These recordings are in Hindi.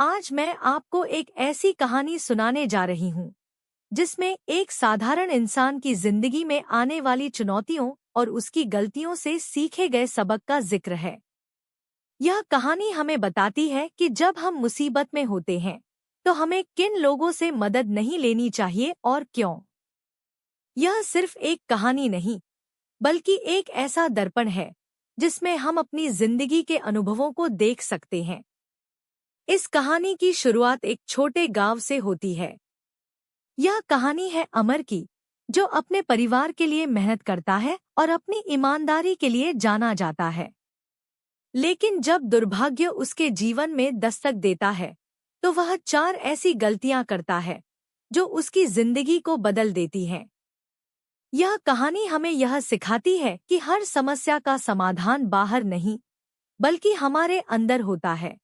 आज मैं आपको एक ऐसी कहानी सुनाने जा रही हूँ जिसमें एक साधारण इंसान की जिंदगी में आने वाली चुनौतियों और उसकी गलतियों से सीखे गए सबक का जिक्र है। यह कहानी हमें बताती है कि जब हम मुसीबत में होते हैं तो हमें किन लोगों से मदद नहीं लेनी चाहिए और क्यों। यह सिर्फ एक कहानी नहीं बल्कि एक ऐसा दर्पण है जिसमें हम अपनी जिंदगी के अनुभवों को देख सकते हैं। इस कहानी की शुरुआत एक छोटे गांव से होती है। यह कहानी है अमर की, जो अपने परिवार के लिए मेहनत करता है और अपनी ईमानदारी के लिए जाना जाता है। लेकिन जब दुर्भाग्य उसके जीवन में दस्तक देता है तो वह 4 ऐसी गलतियां करता है जो उसकी जिंदगी को बदल देती हैं। यह कहानी हमें यह सिखाती है कि हर समस्या का समाधान बाहर नहीं बल्कि हमारे अंदर होता है।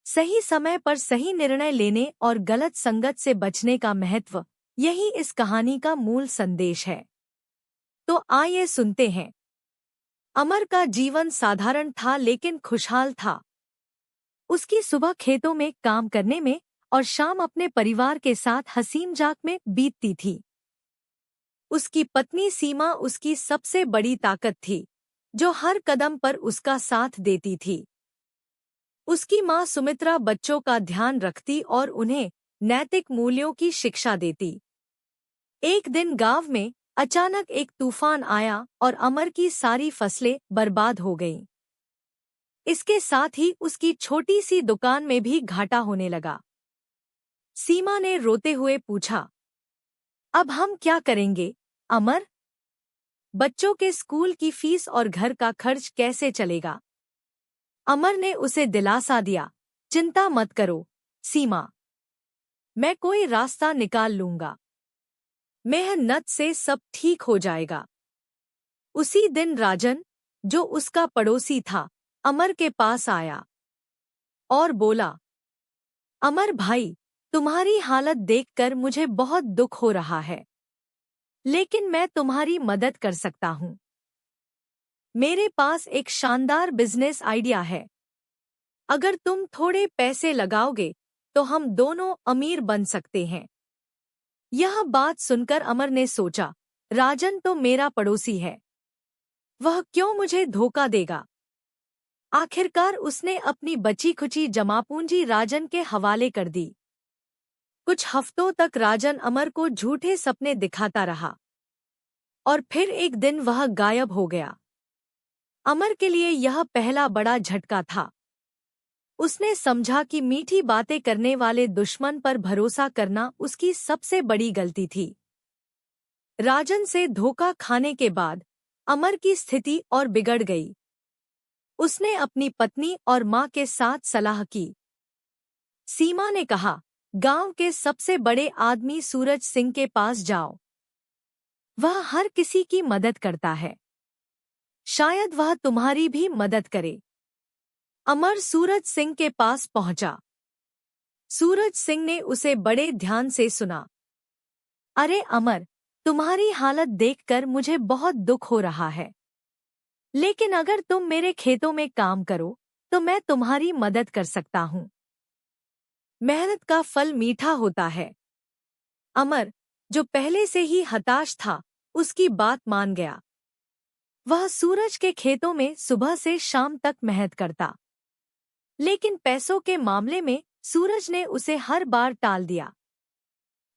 सही समय पर सही निर्णय लेने और गलत संगत से बचने का महत्व, यही इस कहानी का मूल संदेश है। तो आइए सुनते हैं। अमर का जीवन साधारण था लेकिन खुशहाल था। उसकी सुबह खेतों में काम करने में और शाम अपने परिवार के साथ हसीन मजाक में बीतती थी। उसकी पत्नी सीमा उसकी सबसे बड़ी ताकत थी, जो हर कदम पर उसका साथ देती थी। उसकी माँ सुमित्रा बच्चों का ध्यान रखती और उन्हें नैतिक मूल्यों की शिक्षा देती। एक दिन गांव में अचानक एक तूफान आया और अमर की सारी फसलें बर्बाद हो गईं। इसके साथ ही उसकी छोटी सी दुकान में भी घाटा होने लगा। सीमा ने रोते हुए पूछा, अब हम क्या करेंगे अमर? बच्चों के स्कूल की फीस और घर का खर्च कैसे चलेगा? अमर ने उसे दिलासा दिया, चिंता मत करो सीमा, मैं कोई रास्ता निकाल लूंगा। मेहनत से सब ठीक हो जाएगा। उसी दिन राजन, जो उसका पड़ोसी था, अमर के पास आया और बोला, अमर भाई, तुम्हारी हालत देखकर मुझे बहुत दुख हो रहा है, लेकिन मैं तुम्हारी मदद कर सकता हूँ। मेरे पास एक शानदार बिजनेस आइडिया है। अगर तुम थोड़े पैसे लगाओगे तो हम दोनों अमीर बन सकते हैं। यह बात सुनकर अमर ने सोचा, राजन तो मेरा पड़ोसी है, वह क्यों मुझे धोखा देगा? आखिरकार उसने अपनी बची खुची जमापूंजी राजन के हवाले कर दी। कुछ हफ्तों तक राजन अमर को झूठे सपने दिखाता रहा और फिर एक दिन वह गायब हो गया। अमर के लिए यह पहला बड़ा झटका था। उसने समझा कि मीठी बातें करने वाले दुश्मन पर भरोसा करना उसकी सबसे बड़ी गलती थी। राजन से धोखा खाने के बाद अमर की स्थिति और बिगड़ गई। उसने अपनी पत्नी और मां के साथ सलाह की। सीमा ने कहा, गांव के सबसे बड़े आदमी सूरज सिंह के पास जाओ, वह हर किसी की मदद करता है, शायद वह तुम्हारी भी मदद करे। अमर सूरज सिंह के पास पहुंचा। सूरज सिंह ने उसे बड़े ध्यान से सुना। अरे अमर, तुम्हारी हालत देखकर मुझे बहुत दुख हो रहा है, लेकिन अगर तुम मेरे खेतों में काम करो तो मैं तुम्हारी मदद कर सकता हूँ। मेहनत का फल मीठा होता है। अमर, जो पहले से ही हताश था, उसकी बात मान गया। वह सूरज के खेतों में सुबह से शाम तक मेहनत करता, लेकिन पैसों के मामले में सूरज ने उसे हर बार टाल दिया।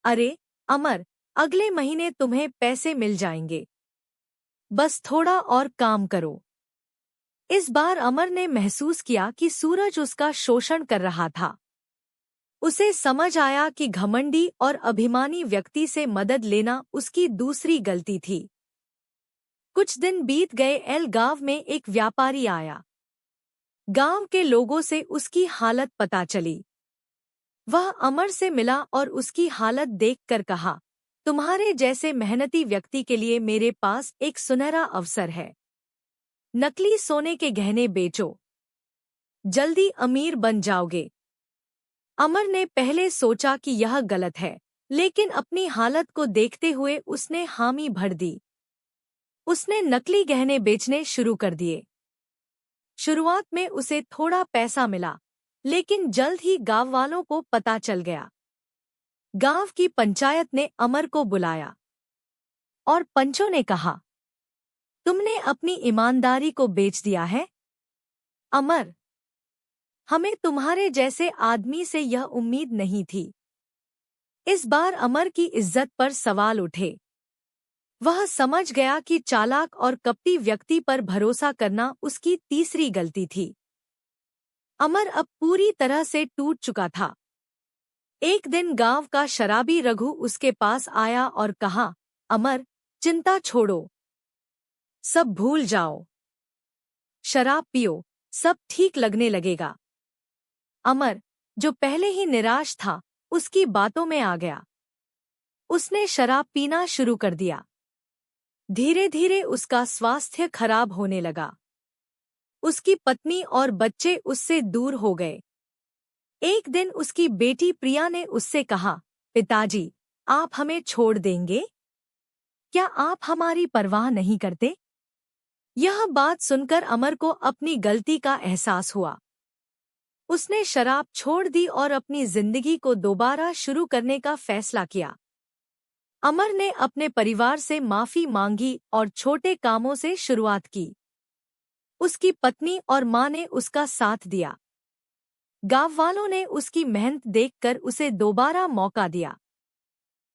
अरे अमर, अगले महीने तुम्हें पैसे मिल जाएंगे, बस थोड़ा और काम करो। इस बार अमर ने महसूस किया कि सूरज उसका शोषण कर रहा था। उसे समझ आया कि घमंडी और अभिमानी व्यक्ति से मदद लेना उसकी दूसरी गलती थी। कुछ दिन बीत गए। गांव में एक व्यापारी आया। गांव के लोगों से उसकी हालत पता चली। वह अमर से मिला और उसकी हालत देखकर कहा, तुम्हारे जैसे मेहनती व्यक्ति के लिए मेरे पास एक सुनहरा अवसर है। नकली सोने के गहने बेचो, जल्दी अमीर बन जाओगे। अमर ने पहले सोचा कि यह गलत है, लेकिन अपनी हालत को देखते हुए उसने हामी भर दी। उसने नकली गहने बेचने शुरू कर दिए। शुरुआत में उसे थोड़ा पैसा मिला, लेकिन जल्द ही गांव वालों को पता चल गया। गांव की पंचायत ने अमर को बुलाया और पंचों ने कहा, तुमने अपनी ईमानदारी को बेच दिया है अमर। हमें तुम्हारे जैसे आदमी से यह उम्मीद नहीं थी। इस बार अमर की इज्जत पर सवाल उठे। वह समझ गया कि चालाक और कपटी व्यक्ति पर भरोसा करना उसकी तीसरी गलती थी। अमर अब पूरी तरह से टूट चुका था। एक दिन गांव का शराबी रघु उसके पास आया और कहा, अमर, चिंता छोड़ो, सब भूल जाओ, शराब पियो, सब ठीक लगने लगेगा। अमर, जो पहले ही निराश था, उसकी बातों में आ गया। उसने शराब पीना शुरू कर दिया। धीरे धीरे उसका स्वास्थ्य खराब होने लगा। उसकी पत्नी और बच्चे उससे दूर हो गए। एक दिन उसकी बेटी प्रिया ने उससे कहा, पिताजी, आप हमें छोड़ देंगे? क्या आप हमारी परवाह नहीं करते? यह बात सुनकर अमर को अपनी गलती का एहसास हुआ। उसने शराब छोड़ दी और अपनी जिंदगी को दोबारा शुरू करने का फैसला किया। अमर ने अपने परिवार से माफी मांगी और छोटे कामों से शुरुआत की। उसकी पत्नी और मां ने उसका साथ दिया। गांव वालों ने उसकी मेहनत देखकर उसे दोबारा मौका दिया।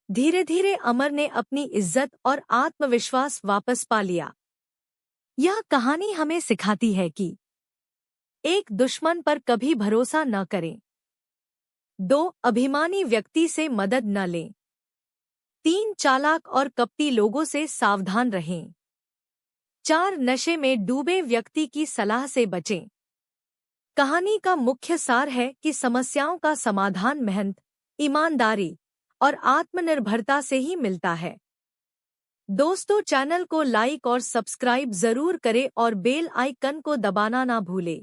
धीरे धीरे अमर ने अपनी इज्जत और आत्मविश्वास वापस पा लिया। यह कहानी हमें सिखाती है कि एक दुश्मन पर कभी भरोसा न करें। 2 अभिमानी व्यक्ति से मदद न लें। 3 चालाक और कपटी लोगों से सावधान रहें। 4 नशे में डूबे व्यक्ति की सलाह से बचें। कहानी का मुख्य सार है कि समस्याओं का समाधान मेहनत, ईमानदारी और आत्मनिर्भरता से ही मिलता है। दोस्तों, चैनल को लाइक और सब्सक्राइब जरूर करें और बेल आइकन को दबाना ना भूलें।